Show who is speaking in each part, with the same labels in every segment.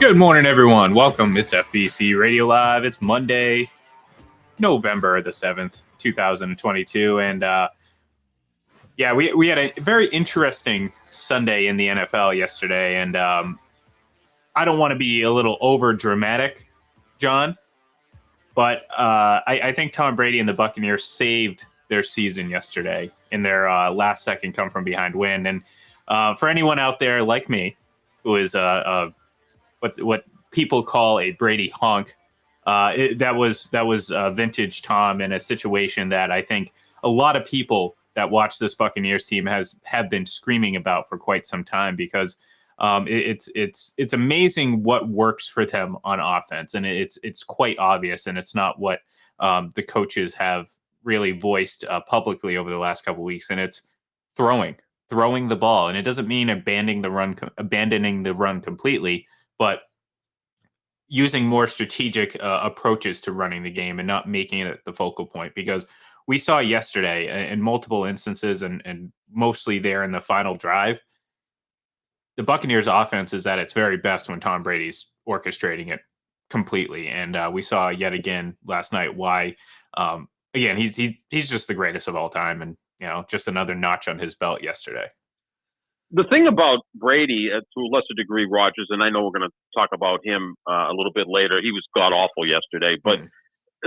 Speaker 1: Good morning, everyone. Welcome. It's FBC Radio Live. It's Monday, November the 7th, 2022. And we had a very interesting Sunday in the NFL yesterday. And I don't want to be a little over dramatic, John, but I think Tom Brady and the Buccaneers saved their season yesterday in their last second come from behind win. And for anyone out there like me, who is what people call a Brady honk, that was vintage Tom in a situation that I think a lot of people that watch this Buccaneers team have been screaming about for quite some time, because it's amazing what works for them on offense, and it's quite obvious, and it's not what the coaches have really voiced publicly over the last couple of weeks, and it's throwing the ball. And it doesn't mean abandoning the run completely, but using more strategic approaches to running the game and not making it the focal point. Because we saw yesterday in multiple instances, and mostly there in the final drive, the Buccaneers offense is at its very best when Tom Brady's orchestrating it completely. And we saw yet again last night why, again, he's just the greatest of all time, and just another notch on his belt yesterday.
Speaker 2: The thing about Brady, to a lesser degree, Rodgers, and I know we're going to talk about him a little bit later. He was god-awful yesterday. But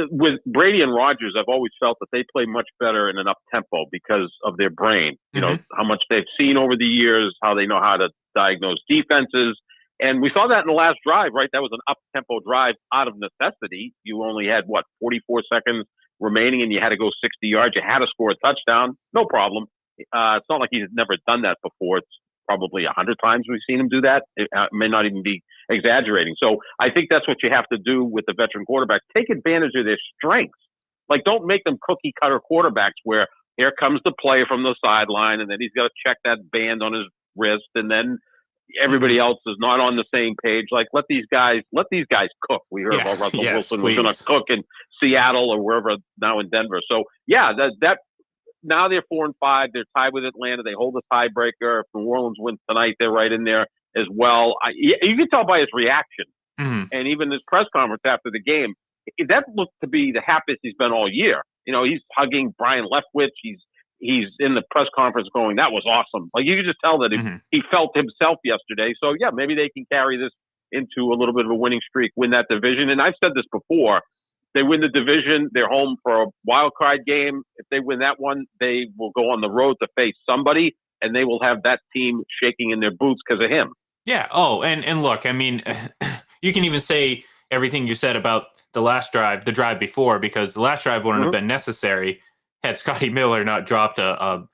Speaker 2: with Brady and Rodgers, I've always felt that they play much better in an up-tempo because of their brain. You know, how much they've seen over the years, how they know how to diagnose defenses. And we saw that in the last drive, right? That was an up-tempo drive out of necessity. You only had, 44 seconds remaining, and you had to go 60 yards. You had to score a touchdown. No problem. It's not like he's never done that before. It's probably 100 times we've seen him do that. It may not even be exaggerating. So I think that's what you have to do with the veteran quarterbacks. Take advantage of their strengths. Like, don't make them cookie cutter quarterbacks where here comes the play from the sideline, and then he's got to check that band on his wrist, and then everybody else is not on the same page. Like, let these guys cook. We heard about Russell Wilson was going to cook in Seattle or wherever now in Denver. So yeah, that now they're 4-5. They're tied with Atlanta. They hold the tiebreaker. If New Orleans wins tonight, they're right in there as well. You can tell by his reaction, and even his press conference after the game, that looked to be the happiest he's been all year. He's hugging Brian Leftwich. He's in the press conference going, "That was awesome." Like, you could just tell that he felt himself yesterday. So yeah, maybe they can carry this into a little bit of a winning streak, win that division. And I've said this before. They win the division, they're home for a wild card game. If they win that one, they will go on the road to face somebody, and they will have that team shaking in their boots because of him.
Speaker 1: Yeah. Oh, and look, I mean, you can even say everything you said about the last drive, the drive before, because the last drive wouldn't have been necessary had Scotty Miller not dropped that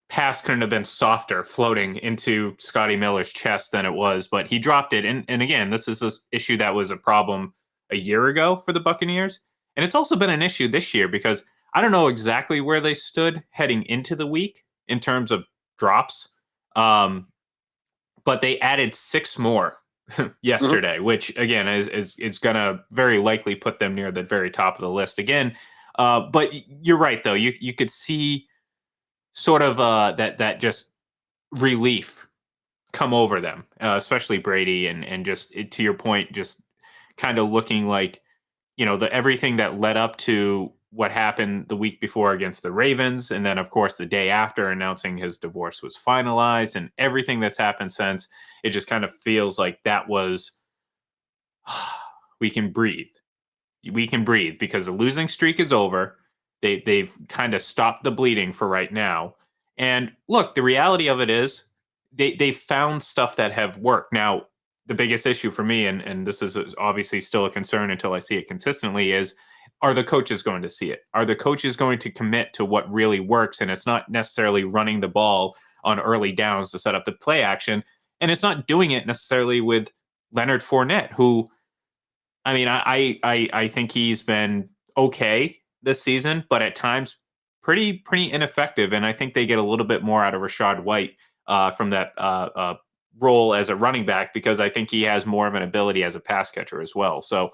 Speaker 1: pass couldn't have been softer floating into Scotty Miller's chest than it was, but he dropped it. And again, this is this issue that was a problem a year ago for the Buccaneers. And it's also been an issue this year, because I don't know exactly where they stood heading into the week in terms of drops. But they added 6 more yesterday, which again is going to very likely put them near the very top of the list again. But you're right, though. You could see sort of that just relief come over them, especially Brady, and just to your point, just kind of looking like, everything that led up to what happened the week before against the Ravens, and then of course the day after announcing his divorce was finalized, and everything that's happened since. It just kind of feels like that was we can breathe because the losing streak is over. They've kind of stopped the bleeding for right now. And look, the reality of it is they found stuff that have worked. Now, the biggest issue for me, and this is obviously still a concern until I see it consistently, is, are the coaches going to see it? Are the coaches going to commit to what really works? And it's not necessarily running the ball on early downs to set up the play action. And it's not doing it necessarily with Leonard Fournette, who, I mean, I think he's been okay this season, but at times pretty ineffective. And I think they get a little bit more out of Rachaad White from that role as a running back, because I think he has more of an ability as a pass catcher as well. So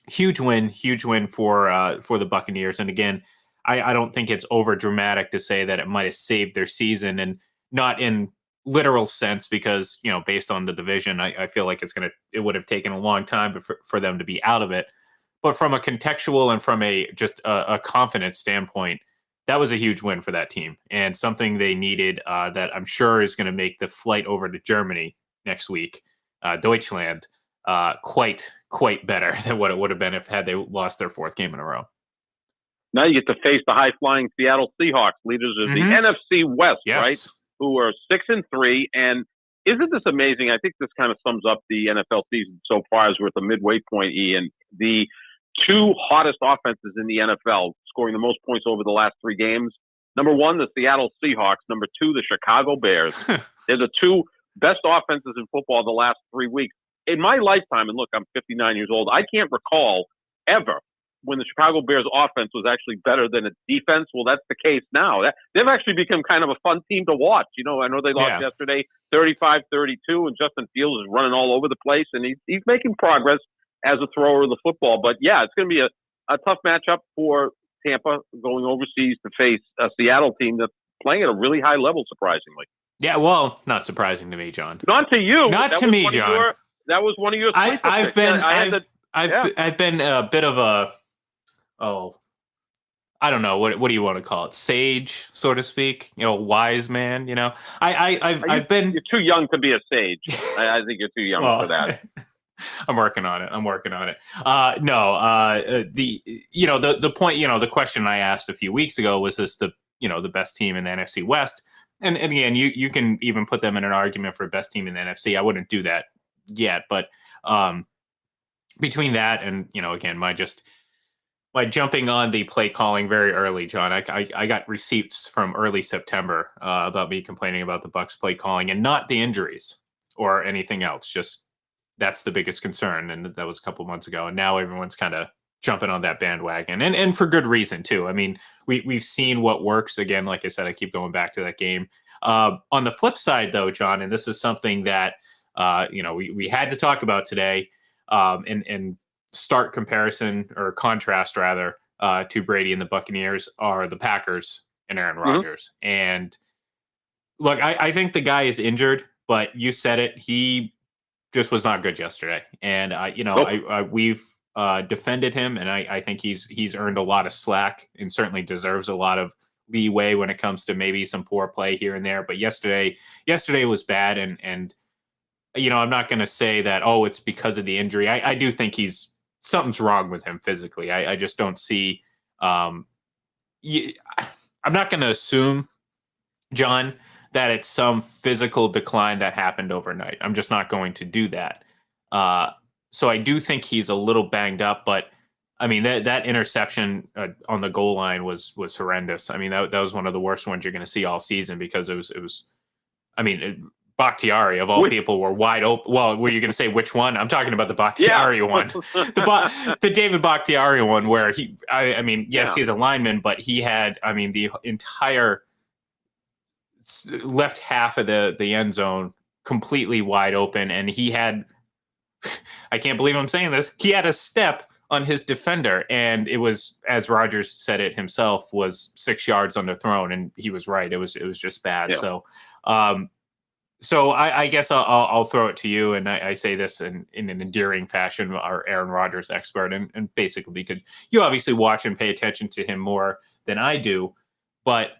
Speaker 1: huge win for the Buccaneers. And again, I don't think it's over dramatic to say that it might have saved their season, and not in literal sense because, based on the division, I feel like it would have taken a long time for them to be out of it. But from a contextual and from a confidence standpoint, that was a huge win for that team and something they needed that I'm sure is going to make the flight over to Germany next week, Deutschland, quite better than what it would have been had they lost their fourth game in a row.
Speaker 2: Now you get to face the high-flying Seattle Seahawks, leaders of the NFC West, right? Who are 6-3. And isn't this amazing? I think this kind of sums up the NFL season so far as we're at the midway point, Ian. The two hottest offenses in the NFL, scoring the most points over the last 3 games. Number 1, the Seattle Seahawks. Number 2, the Chicago Bears. They're the 2 best offenses in football the last 3 weeks. In my lifetime, and look, I'm 59 years old, I can't recall ever when the Chicago Bears offense was actually better than its defense. Well, that's the case now. They've actually become kind of a fun team to watch. I know they lost yesterday 35-32, and Justin Fields is running all over the place, and he's making progress as a thrower of the football. But, yeah, it's going to be a tough matchup for Tampa going overseas to face a Seattle team that's playing at a really high level, surprisingly.
Speaker 1: Yeah, well, not surprising to me, John.
Speaker 2: Not to you.
Speaker 1: Not to me, John.
Speaker 2: That was one of your sleeper
Speaker 1: I've
Speaker 2: picks.
Speaker 1: I've been a bit of a I don't know what do you want to call it, sage, so to speak, wise man. I've been.
Speaker 2: You're too young to be a sage. I think you're too young for that.
Speaker 1: I'm working on it. The point, the question I asked a few weeks ago was this the best team in the NFC West, and again, you can even put them in an argument for best team in the NFC. I wouldn't do that yet, but between that and again, my jumping on the play calling very early, John. I got receipts from early September about me complaining about the Bucs play calling and not the injuries or anything else. Just that's the biggest concern, and that was a couple months ago. And now everyone's kind of jumping on that bandwagon, and for good reason too. I mean, we've seen what works. Again, like I said, I keep going back to that game. On the flip side, though, John, and this is something that we had to talk about today, and stark comparison or contrast rather to Brady and the Buccaneers are the Packers and Aaron Rodgers. And look, I think the guy is injured, but you said it. He just was not good yesterday. And we've defended him, and I think he's earned a lot of slack and certainly deserves a lot of leeway when it comes to maybe some poor play here and there. But yesterday was bad, and I'm not going to say that it's because of the injury. I do think something's wrong with him physically. I just don't see. I'm not going to assume, John, that it's some physical decline that happened overnight. I'm just not going to do that. So I do think he's a little banged up, but I mean that interception on the goal line was horrendous. I mean that was one of the worst ones you're going to see all season because it was. I mean. Bakhtiari, of all people, were wide open. Well, were you going to say which one? I'm talking about the Bakhtiari one. The David Bakhtiari one where he's a lineman, but he had, the entire left half of the end zone completely wide open. And he had, I can't believe I'm saying this, he had a step on his defender. And it was, as Rodgers said it himself, was 6 yards underthrown. And he was right. It was just bad. Yeah. So I guess I'll throw it to you, and I say this in an endearing fashion, our Aaron Rodgers expert, and basically because you obviously watch and pay attention to him more than I do. But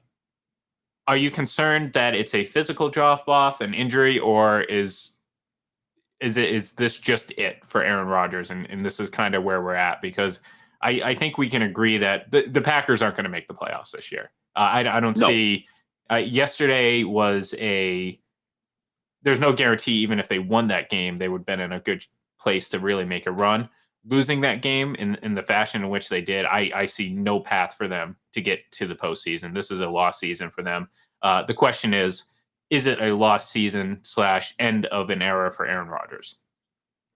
Speaker 1: are you concerned that it's a physical drop-off, an injury, or is this just it for Aaron Rodgers? And this is kind of where we're at, because I think we can agree that the Packers aren't going to make the playoffs this year. I don't see. Yesterday was there's no guarantee, even if they won that game, they would have been in a good place to really make a run. Losing that game in the fashion in which they did, I see no path for them to get to the postseason. This is a lost season for them. The question is it a lost season / end of an era for Aaron Rodgers?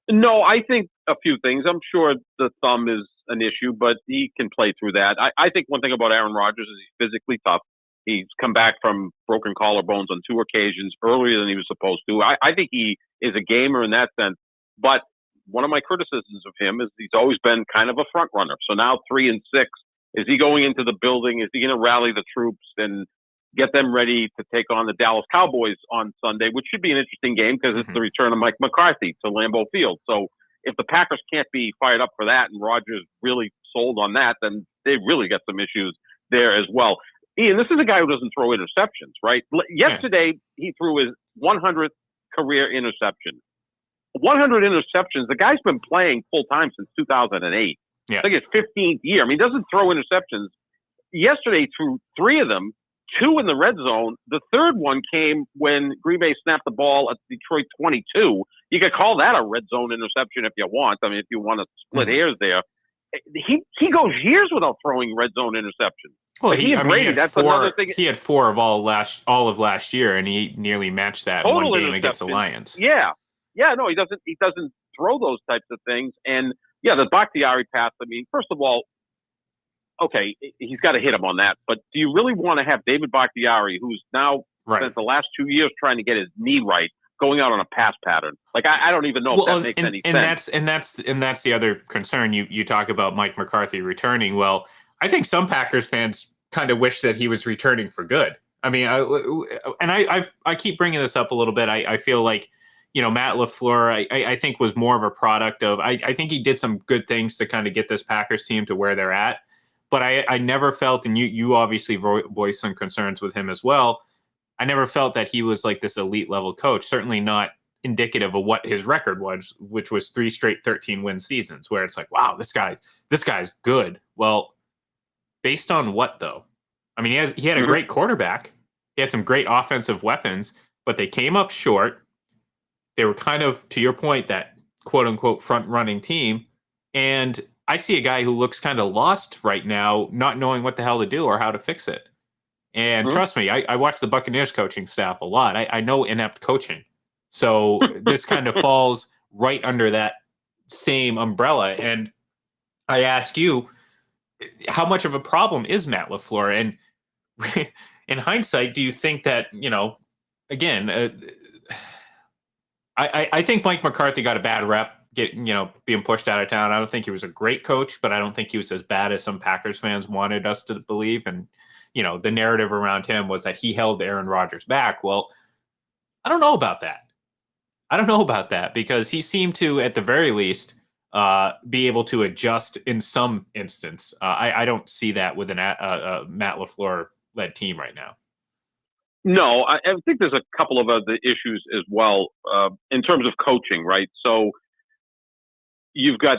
Speaker 2: No, I think a few things. I'm sure the thumb is an issue, but he can play through that. I think one thing about Aaron Rodgers is he's physically tough. He's come back from broken collarbones on 2 occasions earlier than he was supposed to. I think he is a gamer in that sense. But one of my criticisms of him is he's always been kind of a front runner. So now 3-6, is he going into the building? Is he going to rally the troops and get them ready to take on the Dallas Cowboys on Sunday, which should be an interesting game because it's the return of Mike McCarthy to Lambeau Field. So if the Packers can't be fired up for that and Rodgers really sold on that, then they really got some issues there as well. Ian, this is a guy who doesn't throw interceptions, right? Yesterday, he threw his 100th career interception. 100 interceptions. The guy's been playing full time since 2008.
Speaker 1: Yeah.
Speaker 2: I think it's 15th year. I mean, he doesn't throw interceptions. Yesterday, he threw 3 of them, 2 in the red zone. The third one came when Green Bay snapped the ball at Detroit 22. You could call that a red zone interception if you want. I mean, if you want to split hairs there. He goes years without throwing red zone interceptions.
Speaker 1: Well,
Speaker 2: he had 4,
Speaker 1: another thing. He had 4 of all of last year, and he nearly matched that in one game against the Lions.
Speaker 2: Yeah, no, he doesn't throw those types of things. And yeah, the Bakhtiari pass. I mean, first of all, okay, he's got to hit him on that. But do you really want to have David Bakhtiari, who's now spent the last 2 years trying to get his knee right, going out on a pass pattern? Like I don't even know if that makes any sense.
Speaker 1: And that's the other concern. You talk about Mike McCarthy returning. Well, I think some Packers fans kind of wish that he was returning for good. I mean, I keep bringing this up a little bit. I feel like, Matt LaFleur, I think was more of a product of, I think he did some good things to kind of get this Packers team to where they're at. But I never felt, and you obviously voiced some concerns with him as well. I never felt that he was like this elite level coach, certainly not indicative of what his record was, which was 3 straight 13-win seasons, where it's like, wow, this guy's good. Well, based on what though? I mean, he had a great quarterback. He had some great offensive weapons, but they came up short. They were kind of, to your point, that quote unquote front running team. And I see a guy who looks kind of lost right now, not knowing what the hell to do or how to fix it. And trust me, I watch the Buccaneers coaching staff a lot. I know inept coaching. So this kind of falls right under that same umbrella. And I ask you, how much of a problem is Matt LaFleur? And in hindsight, do you think that, again, I think Mike McCarthy got a bad rep, being pushed out of town. I don't think he was a great coach, but I don't think he was as bad as some Packers fans wanted us to believe. And, the narrative around him was that he held Aaron Rodgers back. Well, I don't know about that because he seemed to, at the very least, be able to adjust in some instance. I don't see that with a Matt LaFleur-led team right now.
Speaker 2: No, I think there's a couple of other issues as well in terms of coaching, right? So you've got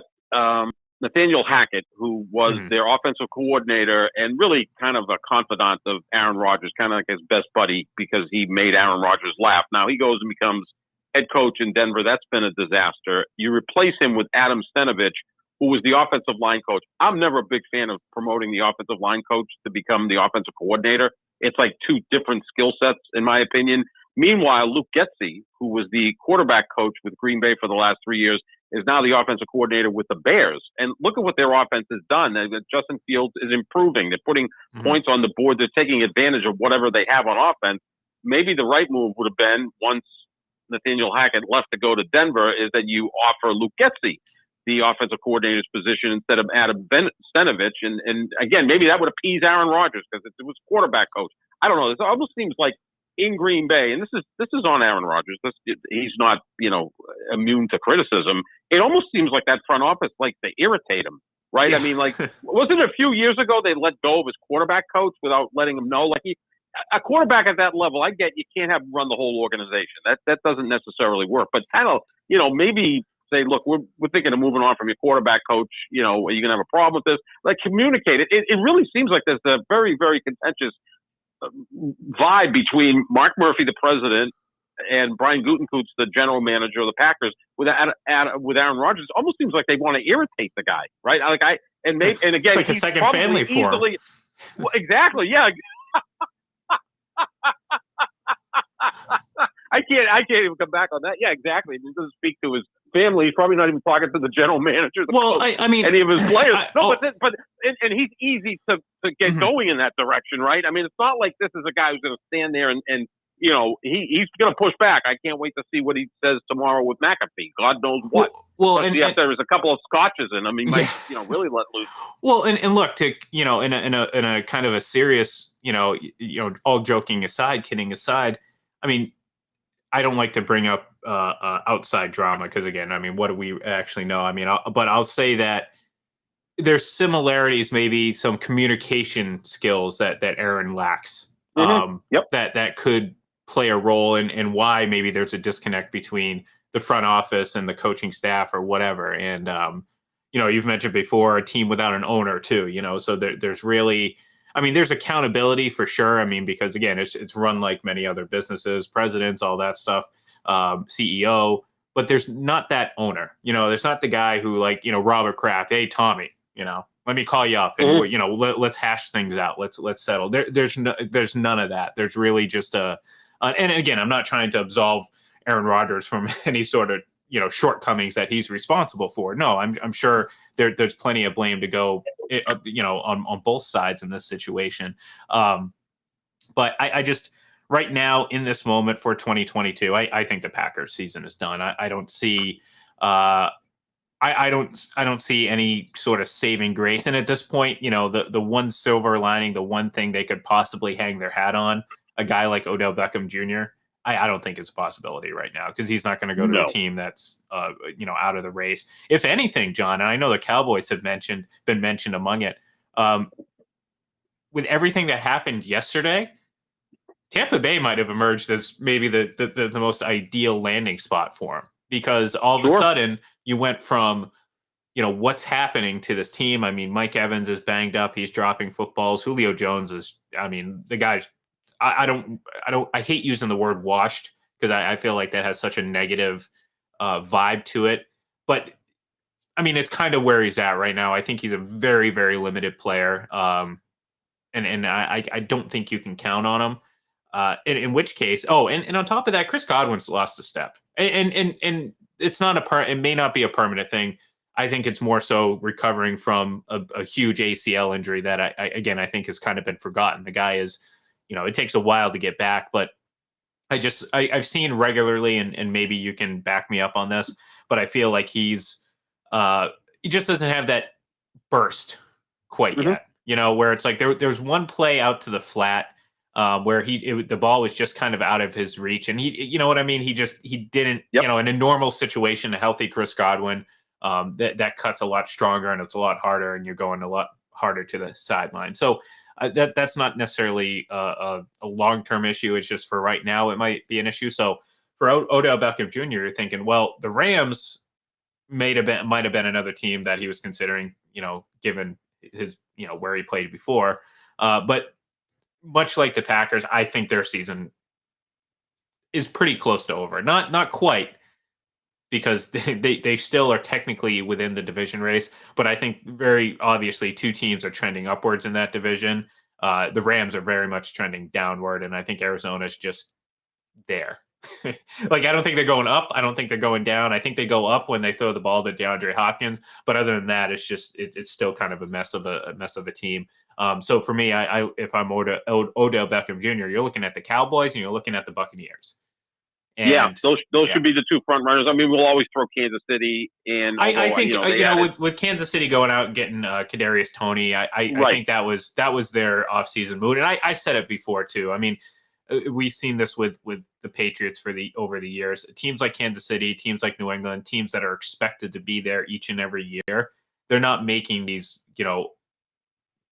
Speaker 2: Nathaniel Hackett, who was their offensive coordinator and really kind of a confidant of Aaron Rodgers, kind of like his best buddy because he made Aaron Rodgers laugh. Now he goes and becomes head coach in Denver. That's been a disaster. You replace him with Adam Stenavich, who was the offensive line coach. I'm never a big fan of promoting the offensive line coach to become the offensive coordinator. It's like 2 different skill sets, in my opinion. Meanwhile, Luke Getsy, who was the quarterback coach with Green Bay for the last 3 years, is now the offensive coordinator with the Bears. And look at what their offense has done. Justin Fields is improving. They're putting points on the board. They're taking advantage of whatever they have on offense. Maybe the right move would have been, once Nathaniel Hackett left to go to Denver, is that you offer Luke Getsy the offensive coordinator's position instead of Adam Stenavich. And again, maybe that would appease Aaron Rodgers because it was quarterback coach. I don't know. This almost seems like in Green Bay, and this is on Aaron Rodgers. He's not, immune to criticism. It almost seems like that front office likes to irritate him, right? I mean, like, wasn't it a few years ago they let go of his quarterback coach without letting him know? Like, a quarterback at that level, I get you can't have him run the whole organization. That doesn't necessarily work. But kind of, maybe say, look, we're thinking of moving on from your quarterback coach. Are you going to have a problem with this? Like, communicate it. It really seems like there's a very, very contentious vibe between Mark Murphy, the president, and Brian Gutekunst, the general manager of the Packers, with Aaron Rodgers. It almost seems like they want to irritate the guy, right? And again,
Speaker 1: it's like a second family for him.
Speaker 2: Well, exactly, yeah. I can't even come back on that. Yeah, exactly. He doesn't speak to his family. He's probably not even talking to the general manager.
Speaker 1: I mean,
Speaker 2: any of his players. But he's easy to get going in that direction, right? I mean, it's not like this is a guy who's going to stand there and he's going to push back. I can't wait to see what he says tomorrow with McAfee. God knows what. There's a couple of scotches in him. He might, really let loose.
Speaker 1: Well, and look, to in a kind of a serious all joking aside, kidding aside, I mean, I don't like to bring up outside drama because, again, I mean, what do we actually know? I mean, but I'll say that there's similarities, maybe some communication skills that Aaron lacks.
Speaker 2: Yep.
Speaker 1: That could play a role in why maybe there's a disconnect between the front office and the coaching staff or whatever. And you've mentioned before a team without an owner too. So there's really, I mean, there's accountability for sure. I mean, because again, it's run like many other businesses, presidents, all that stuff, CEO. But there's not that owner. There's not the guy who, like, Robert Kraft. Hey, Tommy, let me call you up and let's hash things out. Let's settle. There's none of that. There's really just and again, I'm not trying to absolve Aaron Rodgers from any sort of shortcomings that he's responsible for. No, I'm sure there's plenty of blame to go on both sides in this situation. But I just right now in this moment for 2022, I think the Packers season is done. I don't see. I don't see any sort of saving grace. And at this point, the one silver lining, the one thing they could possibly hang their hat on, a guy like Odell Beckham Jr., I don't think it's a possibility right now because he's not going to go to a team that's out of the race. If anything, John, and I know the Cowboys have been mentioned among it. With everything that happened yesterday, Tampa Bay might have emerged as maybe the most ideal landing spot for him because all of a sudden you went from, what's happening to this team. I mean, Mike Evans is banged up. He's dropping footballs. Julio Jones is, I mean, the guy's, I hate using the word washed because I feel like that has such a negative vibe to it. But I mean, it's kind of where he's at right now. I think he's a very, very limited player. And I don't think you can count on him. In which case, and on top of that, Chris Godwin's lost a step, and it's not it may not be a permanent thing. I think it's more so recovering from a huge ACL injury that I think has kind of been forgotten. The guy is, it takes a while to get back, but I've seen regularly, and maybe you can back me up on this, but I feel like he just doesn't have that burst quite yet. Where it's like there's one play out to the flat. Where the ball was just kind of out of his reach, and he what I mean. He didn't, in a normal situation, a healthy Chris Godwin, that cuts a lot stronger and it's a lot harder, and you're going a lot harder to the sideline. So that's not necessarily a long-term issue. It's just for right now, it might be an issue. So for Odell Beckham Jr., you're thinking, well, the Rams might have been another team that he was considering, given his, where he played before, but much like the Packers, I think their season is pretty close to over. Not quite, because they still are technically within the division race, but I think very obviously two teams are trending upwards in that division. The Rams are very much trending downward, and I think Arizona's just there. Like, I don't think they're going up. I don't think they're going down. I think they go up when they throw the ball to DeAndre Hopkins. But other than that, it's just it's still kind of a mess of a team. So for me, if I'm Odell Beckham Jr., you're looking at the Cowboys and you're looking at the Buccaneers. And,
Speaker 2: those should be the two front runners. I mean, we'll always throw Kansas City in.
Speaker 1: I think with Kansas City going out and getting Kadarius Toney, I think that was their offseason mood, and I said it before too. I mean, we've seen this with the Patriots over the years. Teams like Kansas City, teams like New England, teams that are expected to be there each and every year, they're not making these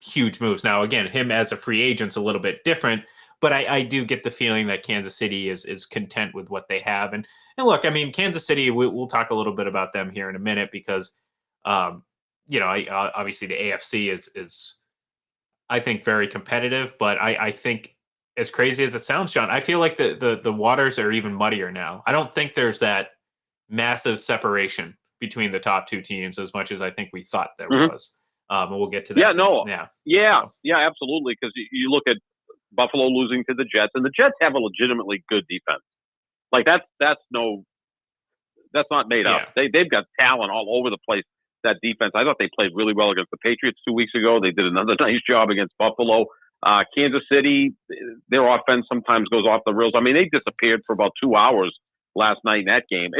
Speaker 1: huge moves. Now, again, him as a free agent's a little bit different. But I do get the feeling that Kansas City is content with what they have. And look, I mean, Kansas City, we'll talk a little bit about them here in a minute because, obviously the AFC is, I think, very competitive. But I think, as crazy as it sounds, Sean, I feel like the waters are even muddier now. I don't think there's that massive separation between the top two teams as much as I think we thought there was. And we'll get to that.
Speaker 2: Yeah, absolutely. Because you look at Buffalo losing to the Jets, and the Jets have a legitimately good defense. Like that's not made up. They've got talent all over the place. That defense, I thought they played really well against the Patriots 2 weeks ago. They did another nice job against Buffalo. Kansas City, their offense sometimes goes off the rails. I mean, they disappeared for about 2 hours last night in that game.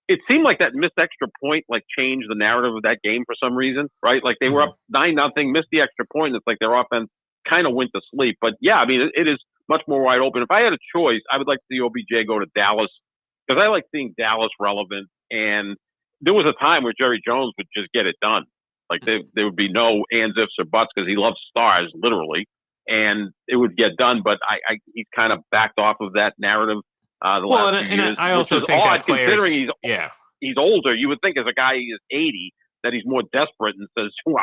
Speaker 2: It seemed like that missed extra point changed the narrative of that game for some reason, right? Like they were up 9-0, missed the extra point, and it's like their offense kind of went to sleep. But yeah, I mean, it is much more wide open. If I had a choice, I would like to see OBJ go to Dallas because I like seeing Dallas relevant. And there was a time where Jerry Jones would just get it done. Like there would be no ands, ifs, or buts because he loves stars, literally, and it would get done. But he's kind of backed off of that narrative the last few years.
Speaker 1: I also think
Speaker 2: odd,
Speaker 1: that players,
Speaker 2: considering he's older. You would think as a guy who is 80 that he's more desperate and says, well,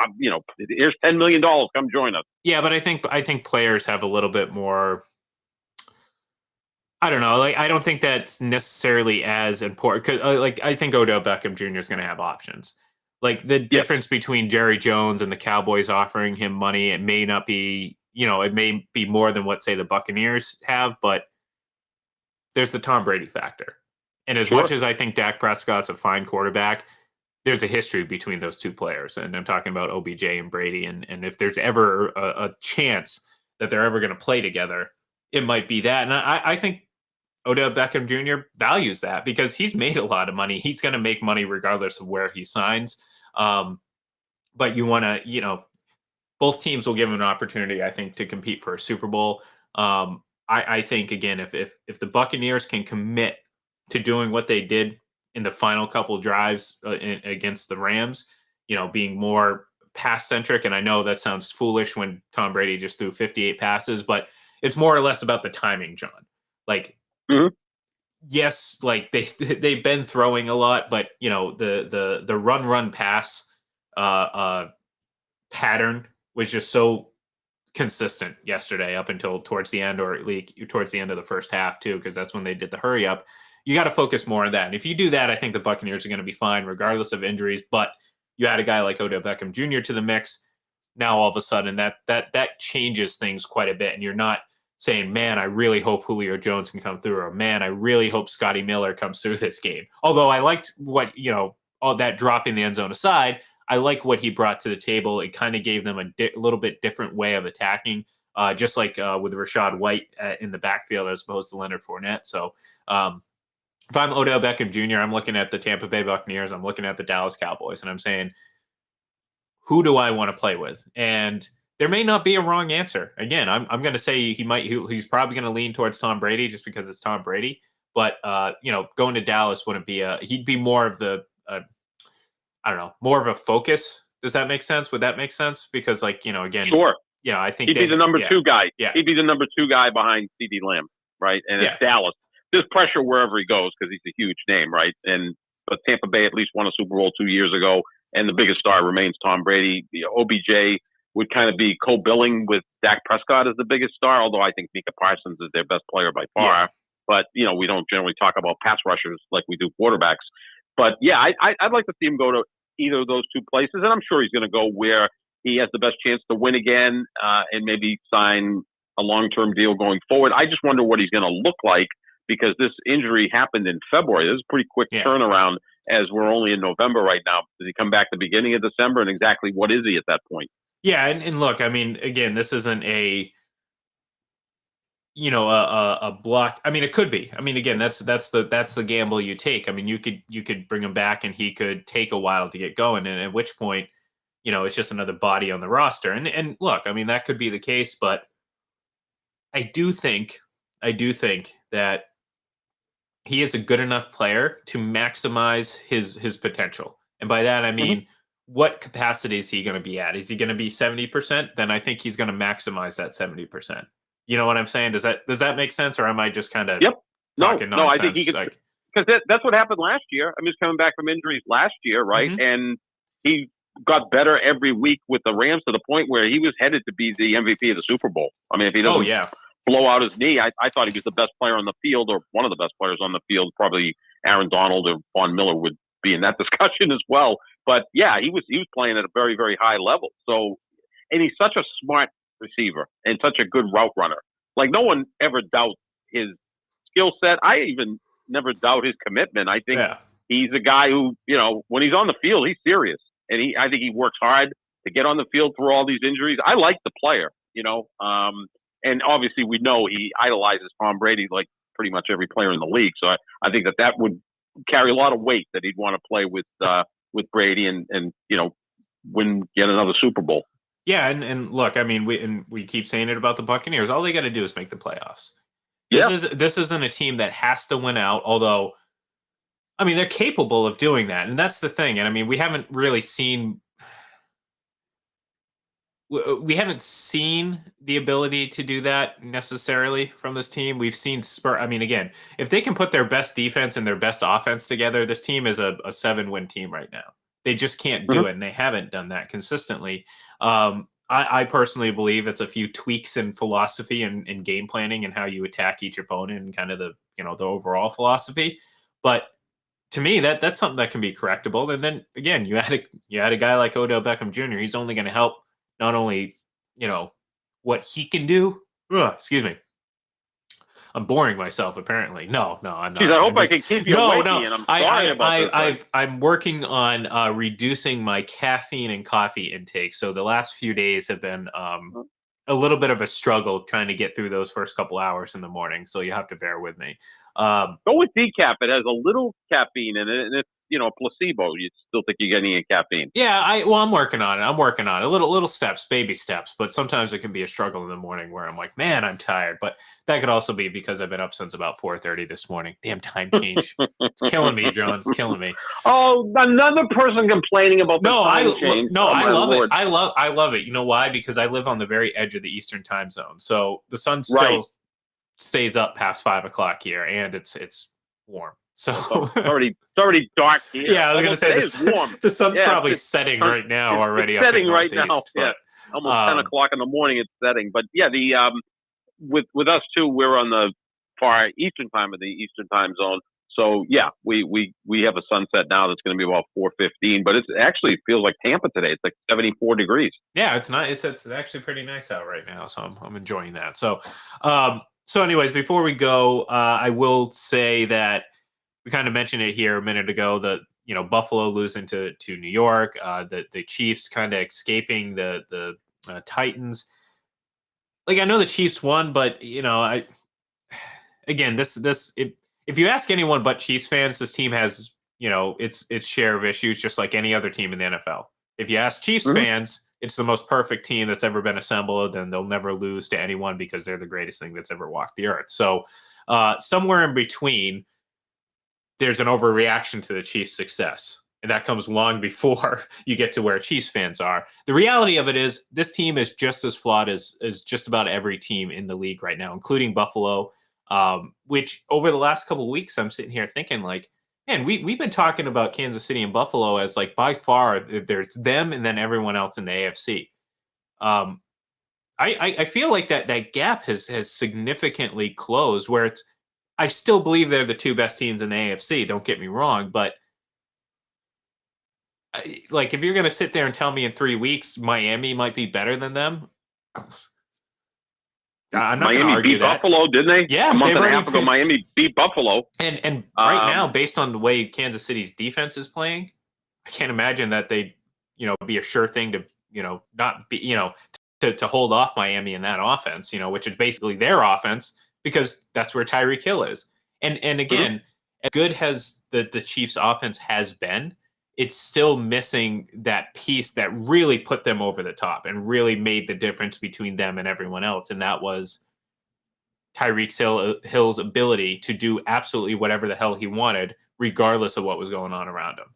Speaker 2: here's $10 million, come join us.
Speaker 1: Yeah, but I think players have a little bit more. I don't know. Like, I don't think that's necessarily as important because, I think Odell Beckham Jr. is going to have options. Like the difference between Jerry Jones and the Cowboys offering him money, it may not be, it may be more than what say the Buccaneers have, but there's the Tom Brady factor. And as much as I think Dak Prescott's a fine quarterback, there's a history between those two players. And I'm talking about OBJ and Brady. And if there's ever a chance that they're ever going to play together, it might be that. And I think Odell Beckham Jr. values that because he's made a lot of money. He's going to make money regardless of where he signs. But you want to, both teams will give him an opportunity, I think, to compete for a Super Bowl. I think, again, if the Buccaneers can commit to doing what they did in the final couple drives against the Rams, being more pass-centric, and I know that sounds foolish when Tom Brady just threw 58 passes, but it's more or less about the timing, John. Like, yes, like they've been throwing a lot, but the run pass pattern was just so consistent yesterday up until towards the end, or at least towards the end of the first half too, because that's when they did the hurry up. You got to focus more on that. And if you do that, I think the Buccaneers are going to be fine regardless of injuries. But you add a guy like Odell Beckham Jr. to the mix, now all of a sudden that changes things quite a bit. And you're not saying, man, I really hope Julio Jones can come through, or man, I really hope Scotty Miller comes through this game. Although I liked what, all that drop in the end zone aside, I like what he brought to the table. It kind of gave them a little bit different way of attacking, just like with Rachaad White in the backfield as opposed to Leonard Fournette. So if I'm Odell Beckham Jr., I'm looking at the Tampa Bay Buccaneers, I'm looking at the Dallas Cowboys, and I'm saying, who do I want to play with? And there may not be a wrong answer. Again, I'm going to say he's probably going to lean towards Tom Brady just because it's Tom Brady. But going to Dallas wouldn't be he'd be more of the I don't know, more of a focus. Does that make sense? Would that make sense? Because again,
Speaker 2: sure.
Speaker 1: Yeah, I think
Speaker 2: he'd be the number two guy.
Speaker 1: Yeah.
Speaker 2: He'd be the number two guy behind CeeDee Lamb, right? And it's Dallas. There's pressure wherever he goes because he's a huge name, right? But Tampa Bay at least won a Super Bowl 2 years ago, and the biggest star remains Tom Brady. OBJ would kind of be co-billing with Dak Prescott as the biggest star, although I think Micah Parsons is their best player by far. Yeah. But, we don't generally talk about pass rushers like we do quarterbacks. But, yeah, I'd like to see him go to either of those two places, and I'm sure he's going to go where he has the best chance to win again and maybe sign a long-term deal going forward. I just wonder what he's going to look like because this injury happened in February. This is a pretty quick turnaround as we're only in November right now. Does he come back the beginning of December, and exactly what is he at that point?
Speaker 1: Yeah, and look, I mean, again, this isn't a block. I mean, it could be. I mean, again, that's the gamble you take. I mean, you could bring him back, and he could take a while to get going, and at which point, it's just another body on the roster. And look, I mean, that could be the case, but I do think that he is a good enough player to maximize his potential. And by that, I mean, what capacity is he going to be at? Is he going to be 70%? Then I think he's going to maximize that 70%. You know what I'm saying? Does that make sense? Or am I just kind of talking nonsense?
Speaker 2: No, I think he could, because that's what happened last year. I mean, he's coming back from injuries last year, right? And he got better every week with the Rams to the point where he was headed to be the MVP of the Super Bowl. I mean, if he doesn't blow out his knee, I thought he was the best player on the field, or one of the best players on the field. Probably Aaron Donald or Von Miller would be in that discussion as well. But yeah, he was playing at a very, very high level. So, and he's such a smart receiver and such a good route runner. Like, no one ever doubts his skill set. I even never doubt his commitment. I think he's a guy who, when he's on the field, he's serious. And I think he works hard to get on the field through all these injuries. I like the player, and obviously we know he idolizes Tom Brady like pretty much every player in the league. So I think that would carry a lot of weight that he'd want to play with Brady and get another Super Bowl.
Speaker 1: Yeah, and look, I mean, we keep saying it about the Buccaneers. All they got to do is make the playoffs.
Speaker 2: Yeah.
Speaker 1: This isn't a team that has to win out, although I mean they're capable of doing that, and that's the thing. And I mean, we haven't seen the ability to do that necessarily from this team. We've seen Spur. I mean, again, if they can put their best defense and their best offense together, this team is a 7-win team right now. They just can't
Speaker 2: Mhm.
Speaker 1: do it, and they haven't done that consistently. I personally believe it's a few tweaks in philosophy and game planning and how you attack each opponent and kind of the overall philosophy. But to me, that's something that can be correctable. And then again, you add a guy like Odell Beckham Jr. He's only going to help not only what he can do. Excuse me, I'm boring myself. Apparently, no, I'm
Speaker 2: Geez,
Speaker 1: not.
Speaker 2: I
Speaker 1: I'm
Speaker 2: hope I
Speaker 1: just
Speaker 2: can keep you
Speaker 1: no,
Speaker 2: awake,
Speaker 1: no.
Speaker 2: and I'm sorry about this.
Speaker 1: I'm working on reducing my caffeine and coffee intake. So the last few days have been a little bit of a struggle trying to get through those first couple hours in the morning. So you have to bear with me.
Speaker 2: Go with decaf. It has a little caffeine in it, and it's placebo. You still think you're getting any caffeine?
Speaker 1: Yeah, I'm working on it. I'm working on it. Little steps, baby steps. But sometimes it can be a struggle in the morning where I'm like, man, I'm tired. But that could also be because I've been up since about 4:30 this morning. Damn time change. It's killing me, John. It's killing me.
Speaker 2: Oh, another person complaining about the time change.
Speaker 1: No,
Speaker 2: Oh,
Speaker 1: I
Speaker 2: my
Speaker 1: love
Speaker 2: Lord.
Speaker 1: it. I love it. You know why? Because I live on the very edge of the Eastern time zone. So the sun
Speaker 2: Right.
Speaker 1: still stays up past 5 o'clock here, and it's warm. So
Speaker 2: It's already dark here.
Speaker 1: yeah, I was
Speaker 2: Although
Speaker 1: gonna say
Speaker 2: today is warm.
Speaker 1: the sun's
Speaker 2: Yeah,
Speaker 1: probably
Speaker 2: it's
Speaker 1: setting right now already
Speaker 2: it's
Speaker 1: up in
Speaker 2: setting right
Speaker 1: Northeast.
Speaker 2: now. Yeah,
Speaker 1: But
Speaker 2: almost 10 o'clock in the morning. It's setting. But yeah, the with us too, we're on the far eastern time of the Eastern time zone. So yeah, we have a sunset now that's going to be about 4:15. But it actually feels like Tampa today. It's like 74 degrees.
Speaker 1: yeah, it's not. It's actually pretty nice out right now, so I'm enjoying that. So anyways, before we go, I will say that we kind of mentioned it here a minute ago. Buffalo losing to New York, the Chiefs kind of escaping the Titans. Like I know the Chiefs won, but I again this if you ask anyone but Chiefs fans, this team has its share of issues, just like any other team in the NFL. If you ask Chiefs
Speaker 2: Mm-hmm.
Speaker 1: fans, it's the most perfect team that's ever been assembled, and they'll never lose to anyone because they're the greatest thing that's ever walked the earth. So somewhere in between, there's an overreaction to the Chiefs' success. And that comes long before you get to where Chiefs fans are. The reality of it is this team is just as flawed as just about every team in the league right now, including Buffalo, which over the last couple of weeks, I'm sitting here thinking like, man, we've been talking about Kansas City and Buffalo as like by far there's them and then everyone else in the AFC. Um, I feel like that gap has significantly closed where I still believe they're the two best teams in the AFC. Don't get me wrong, but like if you're going to sit there and tell me in 3 weeks Miami might be better than them, I'm not going to
Speaker 2: Miami
Speaker 1: argue
Speaker 2: beat
Speaker 1: that.
Speaker 2: Buffalo, didn't they?
Speaker 1: Yeah,
Speaker 2: a month
Speaker 1: they've
Speaker 2: and a
Speaker 1: already
Speaker 2: half ago, Miami beat Buffalo.
Speaker 1: And right now, based on the way Kansas City's defense is playing, I can't imagine that they'd be a sure thing to not be to hold off Miami in that offense, which is basically their offense because that's where Tyreek Hill is. And again, as good as the Chiefs' offense has been, it's still missing that piece that really put them over the top and really made the difference between them and everyone else. And that was Tyreek Hill's ability to do absolutely whatever the hell he wanted, regardless of what was going on around him.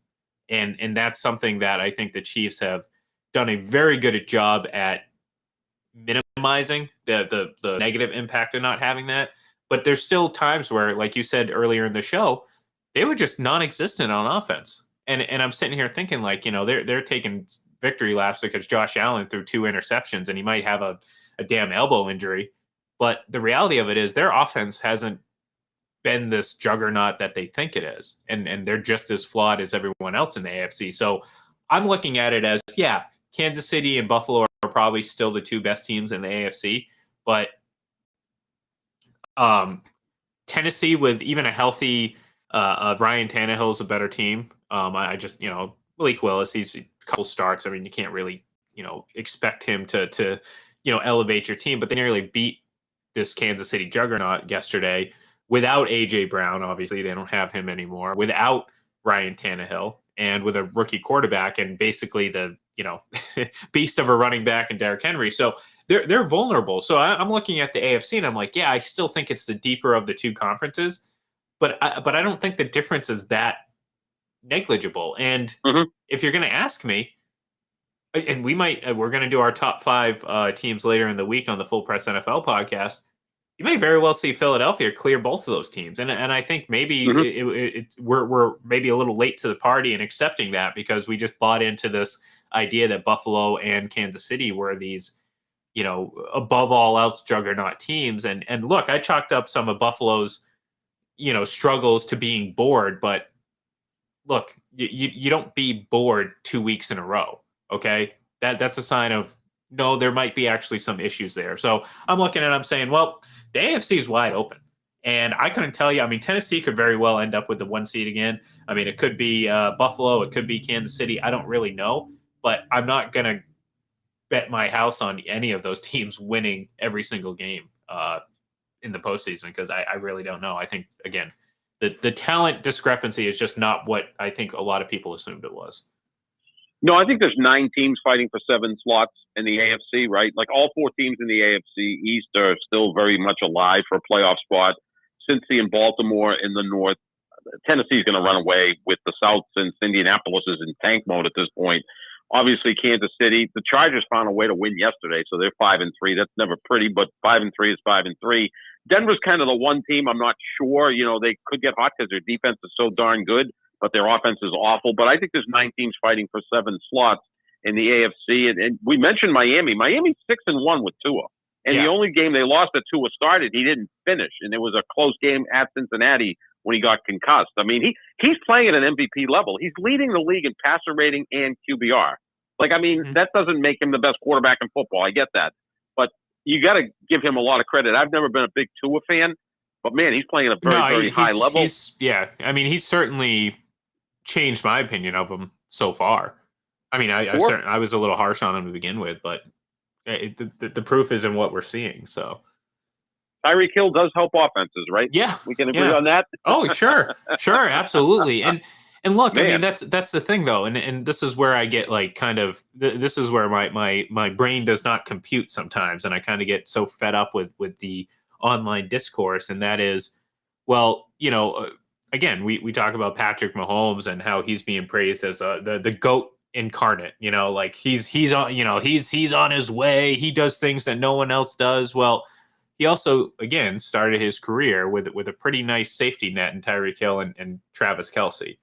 Speaker 1: And that's something that I think the Chiefs have done a very good job at minimizing the negative impact of not having that. But there's still times where, like you said earlier in the show, they were just non-existent on offense. And I'm sitting here thinking like, they're taking victory laps because Josh Allen threw 2 interceptions and he might have a damn elbow injury. But the reality of it is their offense hasn't been this juggernaut that they think it is. And they're just as flawed as everyone else in the AFC. So I'm looking at it as, yeah, Kansas City and Buffalo are probably still the 2 best teams in the AFC. But Tennessee, with even a healthy Ryan Tannehill, is a better team. I just, Malik Willis, he's a couple starts. I mean, you can't really, expect him to elevate your team. But they nearly beat this Kansas City juggernaut yesterday without AJ Brown. Obviously, they don't have him anymore. Without Ryan Tannehill and with a rookie quarterback, and basically the beast of a running back in Derrick Henry. So they're vulnerable. So I'm looking at the AFC and I'm like, yeah, I still think it's the deeper of the two conferences, but I don't think the difference is that negligible. And
Speaker 2: Mhm.
Speaker 1: if you're going to ask me, and we're going to do our top five teams later in the week on the Full Press NFL podcast. You may very well see Philadelphia clear both of those teams, and I think maybe
Speaker 2: Mhm.
Speaker 1: we're maybe a little late to the party in accepting that because we just bought into this idea that Buffalo and Kansas City were these above all else juggernaut teams. And look, I chalked up some of Buffalo's struggles to being bored, but look, you don't be bored 2 weeks in a row. Okay, that's a sign of no, there might be actually some issues there. So I'm looking at, I'm saying, well, the AFC is wide open, and I couldn't tell you. I mean, Tennessee could very well end up with the 1 seed again. I mean, it could be Buffalo, it could be Kansas City. I don't really know, but I'm not gonna bet my house on any of those teams winning every single game in the postseason because I really don't know. I think again, the talent discrepancy is just not what I think a lot of people assumed it was.
Speaker 2: No, I think there's 9 teams fighting for 7 slots in the AFC, right? Like all 4 teams in the AFC East are still very much alive for a playoff spot. Cincy and Baltimore in the North. Tennessee's going to run away with the South since Indianapolis is in tank mode at this point. Obviously, Kansas City. The Chargers found a way to win yesterday, so they're 5-3. That's never pretty, but 5-3 is 5-3. Denver's kind of the one team I'm not sure. They could get hot because their defense is so darn good, but their offense is awful. But I think there's 9 teams fighting for 7 slots in the AFC. And we mentioned Miami. Miami's 6-1 with Tua. And the only game they lost that Tua started, he didn't finish. And it was a close game at Cincinnati when he got concussed. I mean, he's playing at an MVP level. He's leading the league in passer rating and QBR. That doesn't make him the best quarterback in football. I get that. But you got to give him a lot of credit. I've never been a big Tua fan, but man, he's playing at a very high level.
Speaker 1: He's certainly changed my opinion of him so far. I mean, I was a little harsh on him to begin with, but the proof is in what we're seeing. So
Speaker 2: Tyreek Hill does help offenses, right?
Speaker 1: Yeah,
Speaker 2: we can agree on that.
Speaker 1: Oh, sure, absolutely. And look, man. I mean, that's the thing though, and this is where I get like kind of this is where my brain does not compute sometimes, and I kind of get so fed up with the online discourse, and that is, well, again, we talk about Patrick Mahomes and how he's being praised as the GOAT incarnate. Like he's on he's on his way. He does things that no one else does. Well, he also again started his career with a pretty nice safety net in Tyreek Hill and Travis Kelce.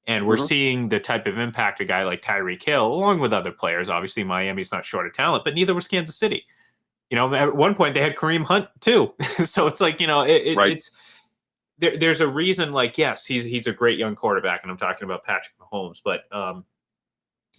Speaker 1: And we're seeing the type of impact a guy like Tyreek Hill, along with other players. Obviously, Miami's not short of talent, but neither was Kansas City. At one point they had Kareem Hunt too. So it's like, it's there's a reason. Like, yes, he's a great young quarterback, and I'm talking about Patrick Mahomes. But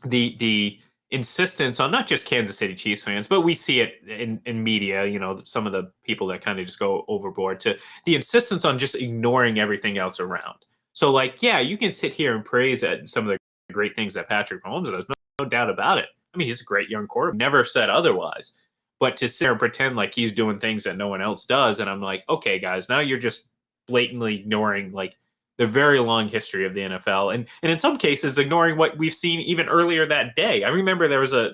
Speaker 1: the insistence on not just Kansas City Chiefs fans, but we see it in media. Some of the people that kind of just go overboard to the insistence on just ignoring everything else around. So, like, yeah, you can sit here and praise at some of the great things that Patrick Mahomes does. No doubt about it. I mean, he's a great young quarterback. Never said otherwise. But to sit there and pretend like he's doing things that no one else does, and I'm like, okay, guys, now you're just blatantly ignoring like the very long history of the NFL, and in some cases ignoring what we've seen even earlier that day. I remember there was a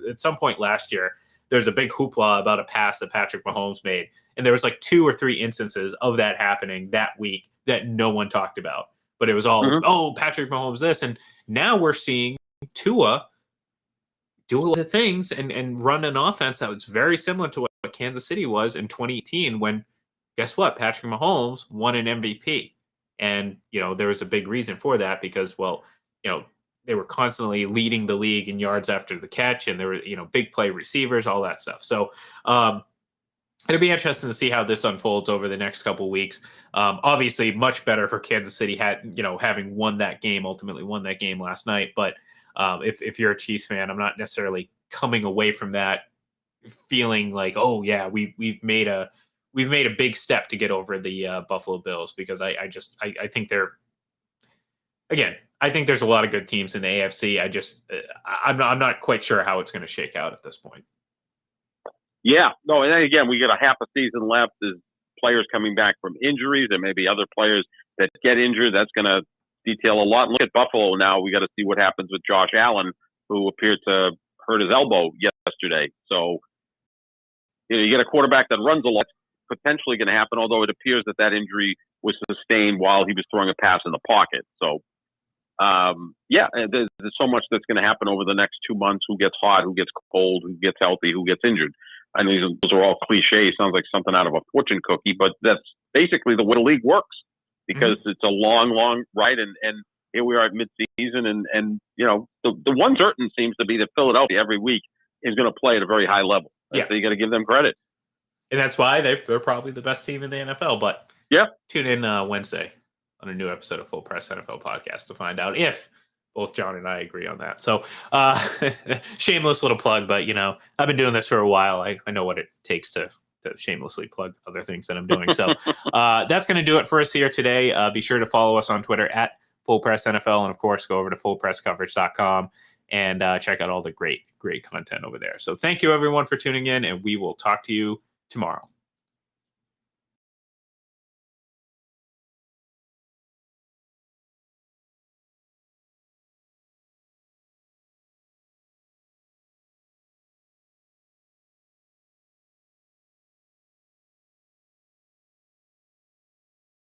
Speaker 1: at some point last year there's a big hoopla about a pass that Patrick Mahomes made, and there was like 2 or 3 instances of that happening that week that no one talked about. But it was all, oh, Patrick Mahomes this. And now we're seeing Tua do a lot of things and run an offense that was very similar to what Kansas City was in 2018 when, guess what, Patrick Mahomes won an MVP. And, there was a big reason for that because, well, they were constantly leading the league in yards after the catch, and there were, big play receivers, all that stuff. So, it'll be interesting to see how this unfolds over the next couple of weeks. Obviously, much better for Kansas City having ultimately won that game last night. But if you're a Chiefs fan, I'm not necessarily coming away from that feeling like, oh yeah, we've made a big step to get over the Buffalo Bills, because I think I think there's a lot of good teams in the AFC. I'm not quite sure how it's going to shake out at this point.
Speaker 2: Yeah, no, and then again, we got a half a season left. There's players coming back from injuries, and maybe other players that get injured. That's going to detail a lot. And look at Buffalo now. We got to see what happens with Josh Allen. who appeared to hurt his elbow yesterday. So, you get a quarterback that runs a lot, potentially going to happen, although it appears that injury was sustained while he was throwing a pass in the pocket. So, there's so much that's going to happen over the next 2 months. Who gets hot, who gets cold, who gets healthy, who gets injured. I know those are all cliches. Sounds like something out of a fortune cookie, but that's basically the way the league works because it's a long ride. And here we are at midseason. And the one certain seems to be that Philadelphia every week is going to play at a very high level.
Speaker 1: Yeah.
Speaker 2: So you got to give them credit.
Speaker 1: And that's why they're probably the best team in the NFL. But tune in Wednesday on a new episode of Full Press NFL Podcast to find out if both John and I agree on that. So shameless little plug, but I've been doing this for a while. I know what it takes to shamelessly plug other things that I'm doing. So that's going to do it for us here today. Be sure to follow us on Twitter at Full Press NFL. And of course, go over to fullpresscoverage.com and check out all the great content over there. So thank you everyone for tuning in, and we will talk to you tomorrow.